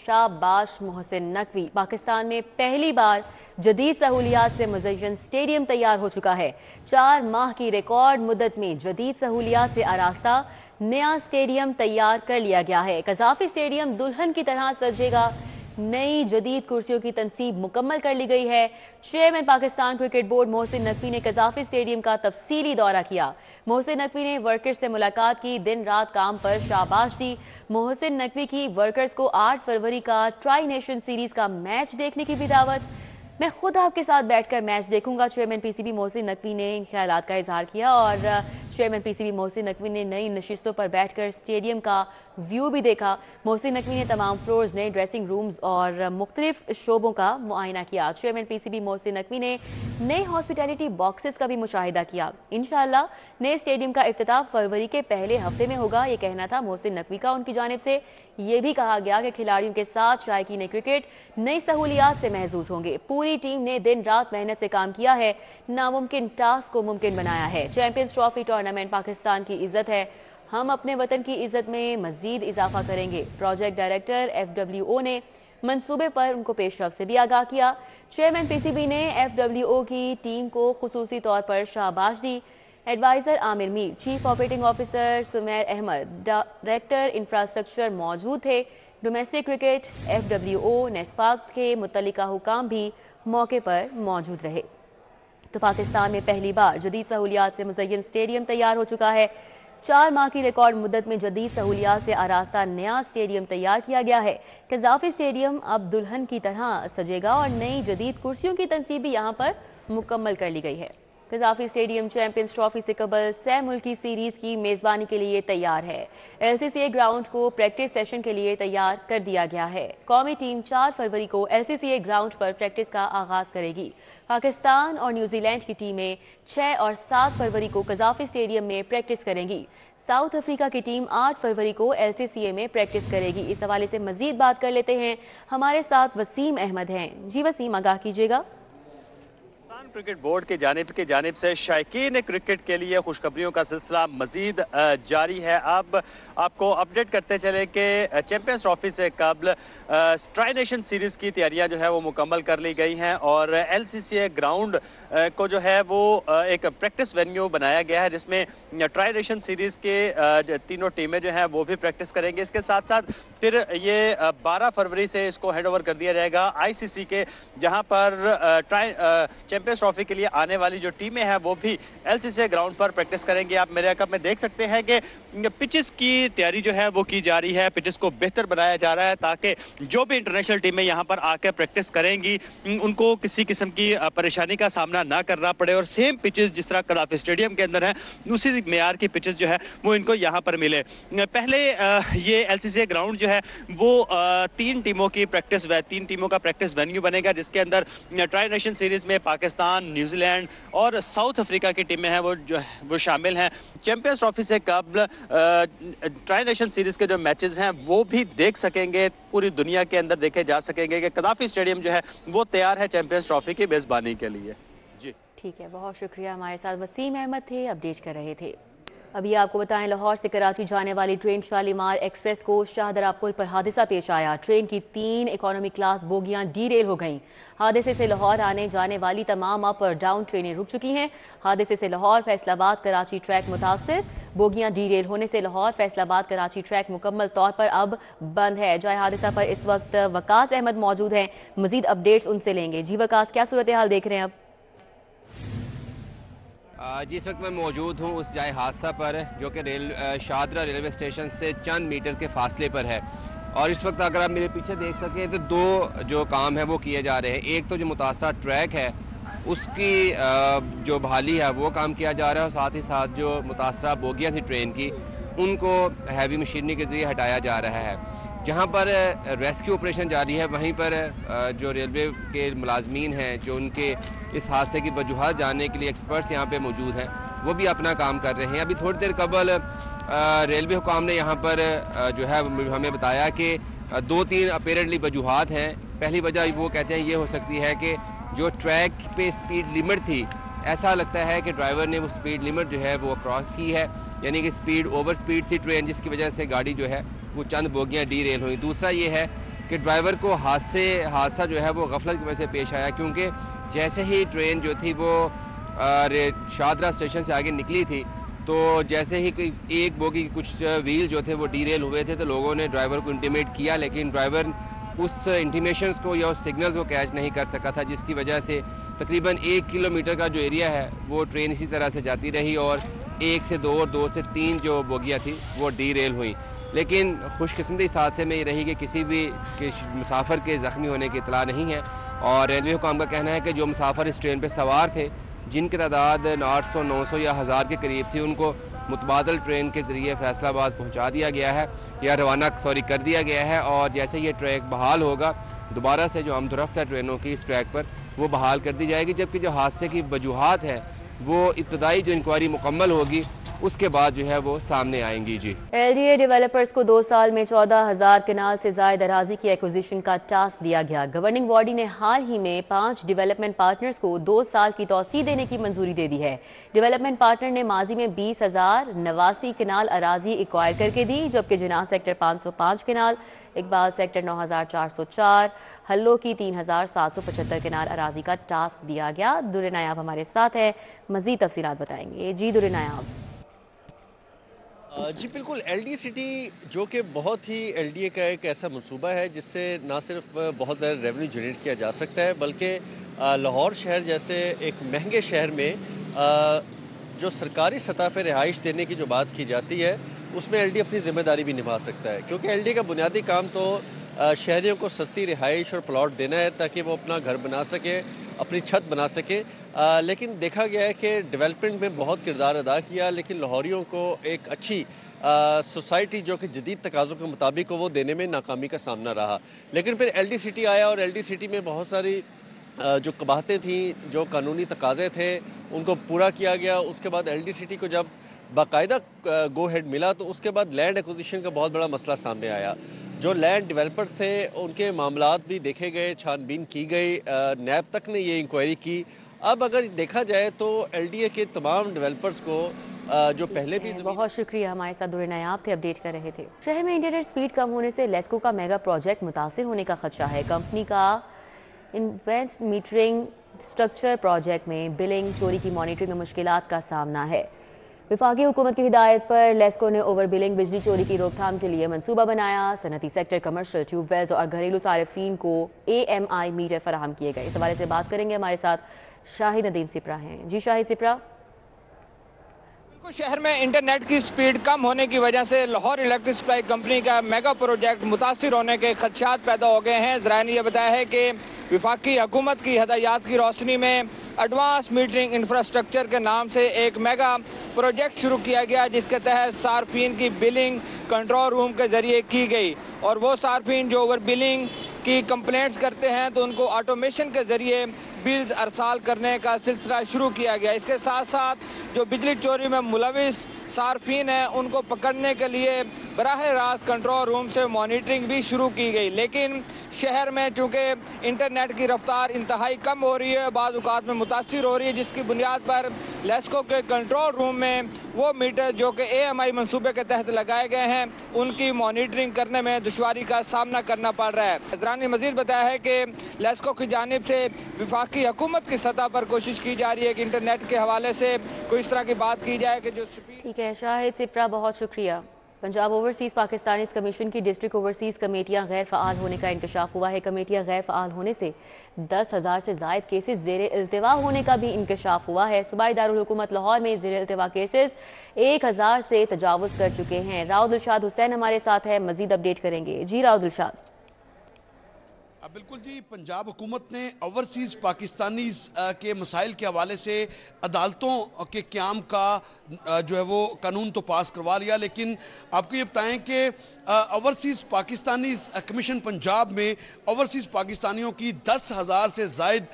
शाबाश मोहसिन नकवी। पाकिस्तान में पहली बार जदीद सहूलियात से मुज़य्यन स्टेडियम तैयार हो चुका है। 4 माह की रिकॉर्ड मुद्दत में जदीद सहूलियात से आरास्ता नया स्टेडियम तैयार कर लिया गया है। कज़ाफ़ी स्टेडियम दुल्हन की तरह सजेगा। नई जदीद कुर्सियों की तनसीब मुकम्मल कर ली गई है। Chairman Pakistan cricket board Mohsin Naqvi ने कज़ाफ़ी स्टेडियम का तफसीली दौरा किया। मोहसिन नकवी ने वर्कर्स से मुलाकात की, दिन रात काम पर शाबाश दी। मोहसिन नकवी की वर्कर्स को 8 फरवरी का ट्राई नेशन सीरीज का मैच देखने की भी दावत। मैं खुद आपके साथ बैठकर मैच देखूंगा, चेयरमैन पीसीबी मोहसिन नकवी ने इन ख्यालात का इजहार किया। और चेयरमैन पीसीबी मोहसिन नकवी ने नई नशिस्तों पर बैठकर स्टेडियम का व्यू भी देखा। मोहसिन नकवी ने तमाम फ्लोर्स, नए ड्रेसिंग रूम्स और मुख्तलिफ शोबों का मुआयना किया। चेयरमैन पीसीबी मोहसिन नकवी ने नए हॉस्पिटैलिटी बॉक्सेस का भी मुशाहिदा किया। इंशाअल्लाह नए स्टेडियम का इफ्तिताह फरवरी के पहले हफ्ते में होगा, ये कहना था मोहसिन नकवी का। उनकी जानिब से ये भी कहा गया कि खिलाड़ियों के साथ शायकीन क्रिकेट नई सहूलियात से महसूस होंगे। पूरी टीम ने दिन रात मेहनत से काम किया है, नामुमकिन टास्क को मुमकिन बनाया है। चैंपियंस ट्रॉफी टूर्नामेंट पाकिस्तान की इज्जत है, हम अपने वतन की इज्जत में मजीद इजाफा करेंगे। प्रोजेक्ट डायरेक्टर FWO ने मंसूबे पर उनको पेशरफ से भी आगाह किया। चेयरमैन पीसीबी ने FWO की टीम को खुसूसी तौर पर शाबाश दी। Adviser Amir Mir, chief operating officer Sumair Ahmed, director infrastructure मौजूद थे। डोमेस्टिक क्रिकेट, FWO, नेस्पाक के मुतल्लिका हुकाम भी मौके पर मौजूद रहे। तो पाकिस्तान में पहली बार जदीद सहूलियात से मुज़य्यन स्टेडियम तैयार हो चुका है। 4 माह की रिकॉर्ड मुद्दत में जदीद सहूलियात से आरास्ता नया स्टेडियम तैयार किया गया है। कज़ाफ़ी स्टेडियम अब दुल्हन की तरह सजेगा और नई जदीद कुर्सियों की तनसीब भी यहाँ पर मुकम्मल कर ली गई है। कज़ाफ़ी स्टेडियम चैंपियंस ट्रॉफी से कबल सह मुल्की सीरीज़ की मेज़बानी के लिए तैयार है। LCCA ग्राउंड को प्रैक्टिस सेशन के लिए तैयार कर दिया गया है। कौमी टीम 4 फरवरी को LCCA ग्राउंड पर प्रैक्टिस का आगाज़ करेगी। पाकिस्तान और न्यूजीलैंड की टीमें 6 और 7 फरवरी को कज़ाफ़ी स्टेडियम में प्रैक्टिस करेंगी। साउथ अफ्रीका की टीम 8 फरवरी को LCCA में प्रैक्टिस करेगी। इस हवाले से मज़ीद बात कर लेते हैं, हमारे साथ वसीम अहमद हैं। जी वसीम, आगाह कीजिएगा। क्रिकेट बोर्ड की जानिब से शायकीन क्रिकेट के लिए खुशखबरियों का सिलसिला मजीद जारी है। अब आपको अपडेट करते चले कि चैंपियंस ट्रॉफी से कबल ट्राई नेशन सीरीज़ की तैयारियां जो है वो मुकम्मल कर ली गई हैं और LCCA ग्राउंड को जो है वो एक प्रैक्टिस वेन्यू बनाया गया है, जिसमें ट्राई नेशन सीरीज़ के तीनों टीमें जो हैं वो भी प्रैक्टिस करेंगी। इसके साथ साथ फिर ये 12 फरवरी से इसको हैंड ओवर कर दिया जाएगा ICC के, जहाँ पर चैंपियंस ट्रॉफी के लिए आने वाली जो टीमें हैं वो भी LCCA ग्राउंड पर प्रैक्टिस करेंगे। आप मेरे कप में देख सकते हैं कि पिचेस की तैयारी जो है वो की जा रही है, पिचेस को बेहतर बनाया जा रहा है ताकि जो भी इंटरनेशनल टीमें यहाँ पर आकर प्रैक्टिस करेंगी उनको किसी किस्म की परेशानी का सामना ना करना पड़े और सेम पिचेस जिस तरह कज़ाफ़ी स्टेडियम के अंदर है उसी मेयार की पिचेस जो है वो इनको यहाँ पर मिले। पहले ये LCCA ग्राउंड जो है वो 3 टीमों का प्रैक्टिस वेन्यू बनेगा, जिसके अंदर ट्राई नेशन सीरीज़ में पाकिस्तान, न्यूजीलैंड और साउथ अफ्रीका की टीमें हैं वो शामिल हैं। चैंपियंस ट्रॉफी से कबल ट्राई नेशन सीरीज़ के जो मैचेस हैं वो भी देख सकेंगे, पूरी दुनिया के अंदर देखे जा सकेंगे कि कज़ाफ़ी स्टेडियम जो है वो तैयार है चैंपियंस ट्रॉफी की मेज़बानी के लिए। जी ठीक है, बहुत शुक्रिया। हमारे साथ वसीम अहमद थे, अपडेट कर रहे थे। अभी आपको बताएं, लाहौर से कराची जाने वाली ट्रेन शालीमार एक्सप्रेस को शाहदरा पुल पर हादसा पेश आया। ट्रेन की 3 इकोनॉमी क्लास बोगियां डीरेल हो गईं। हादसे से लाहौर आने जाने वाली तमाम अप और डाउन ट्रेनें रुक चुकी हैं। हादसे से लाहौर फैसलाबाद कराची ट्रैक मुतासर। बोगियां डीरेल होने से लाहौर फैसलाबाद कराची ट्रैक मुकम्मल तौर पर अब बंद है। जाए हादसा पर इस वक्त वकास अहमद मौजूद हैं, मजीद अपडेट्स उनसे लेंगे। जी वकास, क्या सूरत हाल देख रहे हैं अब? जिस वक्त मैं मौजूद हूँ उस जाए हादसा पर, जो कि शाहदरा रेलवे स्टेशन से चंद मीटर के फासले पर है। और इस वक्त अगर आप मेरे पीछे देख सकें तो 2 जो काम है वो किए जा रहे हैं। एक तो जो मुतासरा ट्रैक है उसकी जो बहाली है वो काम किया जा रहा है और साथ ही साथ जो मुतासरा बोगियाँ थी ट्रेन की उनको हैवी मशीनरी के जरिए हटाया जा रहा है। जहाँ पर रेस्क्यू ऑपरेशन जारी है वहीं पर जो रेलवे के मुलाजमीन हैं जो उनके इस हादसे की वजूहत जानने के लिए एक्सपर्ट्स यहाँ पे मौजूद हैं, वो भी अपना काम कर रहे हैं। अभी थोड़ी देर कबल रेलवे हुकाम ने यहाँ पर जो है हमें बताया कि 2-3 अपेरेंटली वजूहत हैं। पहली वजह वो कहते हैं ये हो सकती है कि जो ट्रैक पे स्पीड लिमिट थी, ऐसा लगता है कि ड्राइवर ने वो स्पीड लिमिट जो है वो क्रॉस की है, यानी कि ओवर स्पीड थी ट्रेन, जिसकी वजह से गाड़ी जो है वो चंद बोगियाँ डीरेल हुई। दूसरा ये है कि ड्राइवर को हादसा जो है वो गफलत की वजह से पेश आया, क्योंकि जैसे ही ट्रेन जो थी वो शादरा स्टेशन से आगे निकली थी तो जैसे ही कोई एक बोगी के कुछ व्हील जो थे वो डीरेल हुए थे तो लोगों ने ड्राइवर को इंटीमेट किया, लेकिन ड्राइवर उस इंटीमेशंस को या उस सिग्नल्स को कैच नहीं कर सका था, जिसकी वजह से तकरीबन 1 किलोमीटर का जो एरिया है वो ट्रेन इसी तरह से जाती रही और 1 से 2 और 2 से 3 जो बोगियाँ थी वो डीरेल हुई। लेकिन खुशकिस्मती इस हादसे में ये रही कि किसी भी मुसाफिर के ज़ख्मी होने की इतला नहीं है और रेलवे हुकाम का कहना है कि जो मुसाफिर इस ट्रेन पर सवार थे जिनकी तादाद 800, 900 या 1000 के करीब थी उनको मुतबादल ट्रेन के ज़रिए फैसलाबाद पहुंचा दिया गया है या रवाना कर दिया गया है और जैसे ये ट्रैक बहाल होगा दोबारा से जो आमदोरफ्त है ट्रेनों की इस ट्रैक पर वो बहाल कर दी जाएगी, जबकि जो हादसे की वजूहात है वो इब्तदाई जो इंक्वायरी मुकम्मल होगी उसके बाद जो है वो सामने आएंगी। जी, LDA डेवलपर्स को 2 साल में 14,000 कनाल से ज़ायद अराजी की एक्विजिशन का टास्क दिया गया। गवर्निंग बॉडी ने हाल ही में 5 डेवलपमेंट पार्टनर्स को 2 साल की तौसी देने की मंजूरी दे दी है। डेवलपमेंट पार्टनर ने माजी में 20,089 कनाल अराजी एक्वायर करके दी, जबकि जिनाह सेक्टर 505 कनाल, इकबाल सेक्टर 9,404, हल्लो की 3,775 कनाल अराजी का टास्क दिया गया। दुर्रे नायाब हमारे साथ है, मजीद तफसीलात बताएंगे। जी दुर्रे नायाब। जी बिल्कुल, LDA सिटी जो कि बहुत ही LDA का एक ऐसा मंसूबा है जिससे ना सिर्फ बहुत ज़्यादा रेवेन्यू जनरेट किया जा सकता है बल्कि लाहौर शहर जैसे एक महंगे शहर में जो सरकारी सतह पर रिहाइश देने की जो बात की जाती है उसमें LDA अपनी ज़िम्मेदारी भी निभा सकता है, क्योंकि LDA का बुनियादी काम तो शहरियों को सस्ती रिहाइश और प्लॉट देना है ताकि वो अपना घर बना सके, अपनी छत बना सके। लेकिन देखा गया है कि डेवलपमेंट में बहुत किरदार अदा किया, लेकिन लाहौरियों को एक अच्छी सोसाइटी जो कि जदीद तकाज़ों के मुताबिक वो देने में नाकामी का सामना रहा। लेकिन फिर LD सिटी आया और LD सिटी में बहुत सारी जो कबाहतें थी, जो कानूनी तकाज़े थे उनको पूरा किया गया। उसके बाद LD सिटी को जब बाकायदा गो हेड मिला तो उसके बाद लैंड एक्विजिशन का बहुत बड़ा मसला सामने आया। जो लैंड डेवलपर्स थे उनके मामलात भी देखे गए, छानबीन की गई, नैब तक ने ये इंक्वायरी की। अब अगर देखा जाए तो LDA के तमाम डेवलपर्स को जो पहले भी बहुत शुक्रिया, हमारे साथ दुर्रे नायाब थे, अपडेट कर रहे थे। शहर में इंटरनेट स्पीड कम होने से लेस्को का मेगा प्रोजेक्ट मुतासिर होने का खदशा है। कंपनी का इन्वेस्ट मीटरिंग स्ट्रक्चर प्रोजेक्ट में बिलिंग चोरी की मॉनिटरिंग में मुश्किलात का सामना है। विफाकी हुकूमत की हिदायत पर लेस्को ने ओवर बिलिंग बिजली चोरी की रोकथाम के लिए मंसूबा बनाया। सनती सेक्टर, कमर्शियल, ट्यूबवेल्स और घरेलू सारिफीन को AMI मीटर फराहम किए गए। इस हवाले से बात करेंगे, हमारे साथ शाहिद नदीम सिपरा हैं। जी शाहिद सिपरा। शहर में इंटरनेट की स्पीड कम होने की वजह से लाहौर इलेक्ट्रिक सप्लाई कंपनी का मेगा प्रोजेक्ट मुतासिर होने के खदशात पैदा हो गए हैं। ज़राए ने यह बताया है कि विफाकी हुकूमत की हदायत की रोशनी में एडवांस मीटरिंग इंफ्रास्ट्रक्चर के नाम से एक मेगा प्रोजेक्ट शुरू किया गया, जिसके तहत सार्फिन की बिलिंग कंट्रोल रूम के ज़रिए की गई और वो सार्फिन जो ओवर बिलिंग की कंप्लेंट्स करते हैं तो उनको ऑटोमेशन के ज़रिए बिल्स अरसाल करने का सिलसिला शुरू किया गया। इसके साथ साथ जो बिजली चोरी में मुलविस सार्फिन हैं उनको पकड़ने के लिए बराह रास्त कंट्रोल रूम से मॉनिटरिंग भी शुरू की गई। लेकिन शहर में चूँकि इंटरनेट की रफ्तार इंतहाई कम हो रही है, बाज़ औक़ात में मुतासिर हो रही है, जिसकी बुनियाद पर लेस्को के कंट्रोल रूम में वो मीटर जो कि AMI मनसूबे के तहत लगाए गए हैं उनकी मॉनिटरिंग करने में दुश्वारी का सामना करना पड़ रहा है। ज़राए ने मज़ीद बताया है कि लेस्को की जानिब से विफाकी हुकूमत की सतह पर कोशिश की जा रही है कि इंटरनेट के हवाले से कोई इस तरह की बात की जाए कि जो स्पीड। ठीक है शाहिद सिपरा, बहुत शुक्रिया। पंजाब ओवरसीज़ पाकिस्तानीज़ कमीशन की डिस्ट्रिक्ट ओवरसीज़ कमेटियां गैर फ़ाल होने का इंकशाफ हुआ है। कमेटियां गैर फ़ाल होने से 10,000 से ज़ायद केसेस ज़ेरे इल्तिवा होने का भी इंकशाफ हुआ है। सूबाई दारुल हुकूमत लाहौर में ज़ेरे इल्तिवा केसेस 1,000 से तजावुज़ कर चुके हैं। राव दिलशाद हुसैन हमारे साथ है, मज़ीद अपडेट करेंगे। जी राव दिलशाद। बिल्कुल जी, पंजाब हुकूमत ने ओवरसीज़ पाकिस्तानीज़ के मसाइल के हवाले से अदालतों के क़याम का जो है वो कानून तो पास करवा लिया, लेकिन आपको ये बताएं कि ओवरसीज़ पाकिस्तानीज़ कमीशन पंजाब में ओवरसीज़ पाकिस्तानियों की 10,000 से ज़ायद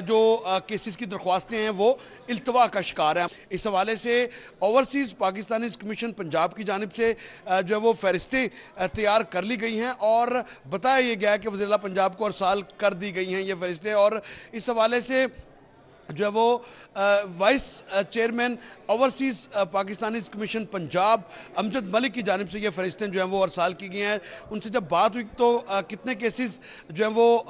जो केसेस की दरख्वास्तें हैं वो इल्तवा का शिकार हैं। इस हवाले से ओवरसीज़ पाकिस्तानीज़ कमीशन पंजाब की जानिब से जो है वो फहरिस्तें तैयार कर ली गई हैं और बताया ये गया है कि वज़ीर आला पंजाब को अरसाल कर दी गई हैं ये फहरिस्तें। और इस हवाले से जो है वो vice chairman overseas Pakistani commission Punjab Amjad Malik की जानिब से ये फरिश्तें जो हैं वो अरसाल की गई हैं। उनसे जब बात हुई तो कितने केसेस जो हैं वो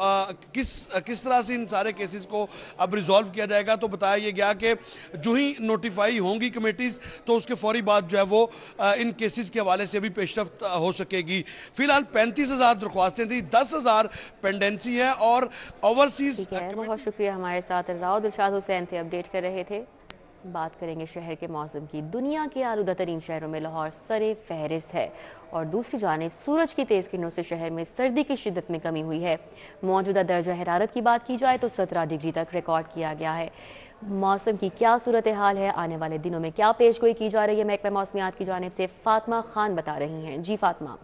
किस तरह से इन सारे केसेस को अब रिजॉल्व किया जाएगा, तो बताया ये गया कि जो ही नोटिफाई होंगी कमेटीज़ तो उसके फौरी बाद जो है वो इन केसेस के हवाले से भी पेशरफ्त हो सकेगी। फ़िलहाल 35,000 दरख्वास्तें थी, 10,000 पेंडेंसी है और ओवरसीज़। बहुत शुक्रिया, हमारे साथ राव दिलशाद हुसैन थे, अपडेट कर रहे थे। बात करेंगे शहर के मौसम की। दुनिया के आलूदा तरीन शहरों में लाहौर सरे फहरिस्त है और दूसरी जानिब सूरज की तेज़ किरणों से शहर में सर्दी की शिद्दत में कमी हुई है। मौजूदा दर्जा हरारत की बात की जाए तो 17 डिग्री तक रिकॉर्ड किया गया है। मौसम की क्या सूरत हाल है, आने वाले दिनों में क्या पेशगोई की जा रही है, महकमा मौसमियात की जानिब से फातिमा खान बता रही हैं। जी फातिमा।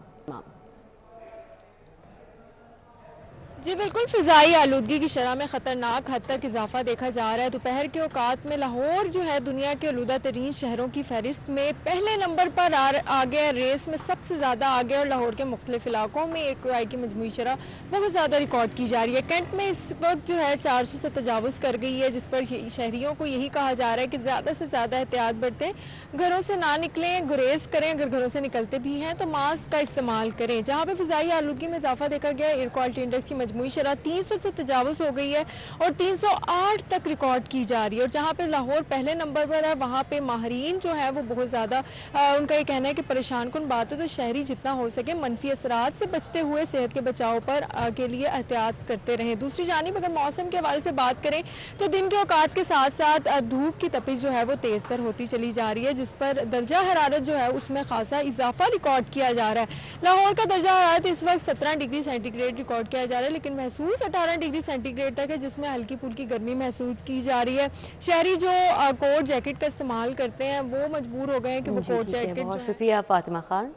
जी बिल्कुल, फ़िज़ाई आलूदगी की शरह में ख़तरनाक हद तक इजाफा देखा जा रहा है। दोपहर के औकात में लाहौर जो है दुनिया के आलूदा तरीन शहरों की फहरिस्त में पहले नंबर पर आ गया, रेस में सबसे ज़्यादा आ गया और लाहौर के मुख्तलिफ इलाकों में AQI की मजमूई शरह बहुत ज़्यादा रिकॉर्ड की जा रही है। कैंट में इस वक्त जो है 400 से तजावुज़ कर गई है, जिस पर शहरियों को यही कहा जा रहा है कि ज़्यादा से ज़्यादा एहतियात बरतें, घरों से ना निकलें, गुरेज करें, अगर घरों से निकलते भी हैं तो मास्क का इस्तेमाल करें। जहाँ पर फ़िज़ाई आलूदगी में इजाफा देखा गया, एयर क्वालिटी इंडेक्स की मजमूई शरह 300 से तजावुज़ हो गई है और 308 तक रिकॉर्ड की जा रही है। और जहाँ पे लाहौर पहले नंबर पर है वहाँ पे माहरीन जो है वो बहुत ज़्यादा उनका ये कहना है कि परेशान कुन बात है, तो शहरी जितना हो सके मनफी असरात से बचते हुए सेहत के बचाव पर के लिए एहतियात करते रहें। दूसरी जानिब अगर मौसम के हवाले से बात करें तो दिन के औकात के साथ साथ धूप की तपिश जो है वो तेज़ तर होती चली जा रही है, जिस पर दर्जा हरारत जो है उसमें खासा इजाफा रिकॉर्ड किया जा रहा है। लाहौर का दर्जा हरारत इस वक्त 17 डिग्री सेंटीग्रेड रिकॉर्ड किया जा रहा है, लेकिन महसूस 18 डिग्री सेंटीग्रेड तक है, जिसमें हल्की फुल्की गर्मी महसूस की जा रही है। शहरी जो कोट जैकेट का इस्तेमाल करते हैं वो मजबूर हो गए हैं कि वो कोट जैकेट। बहुत शुक्रिया फातिमा खान।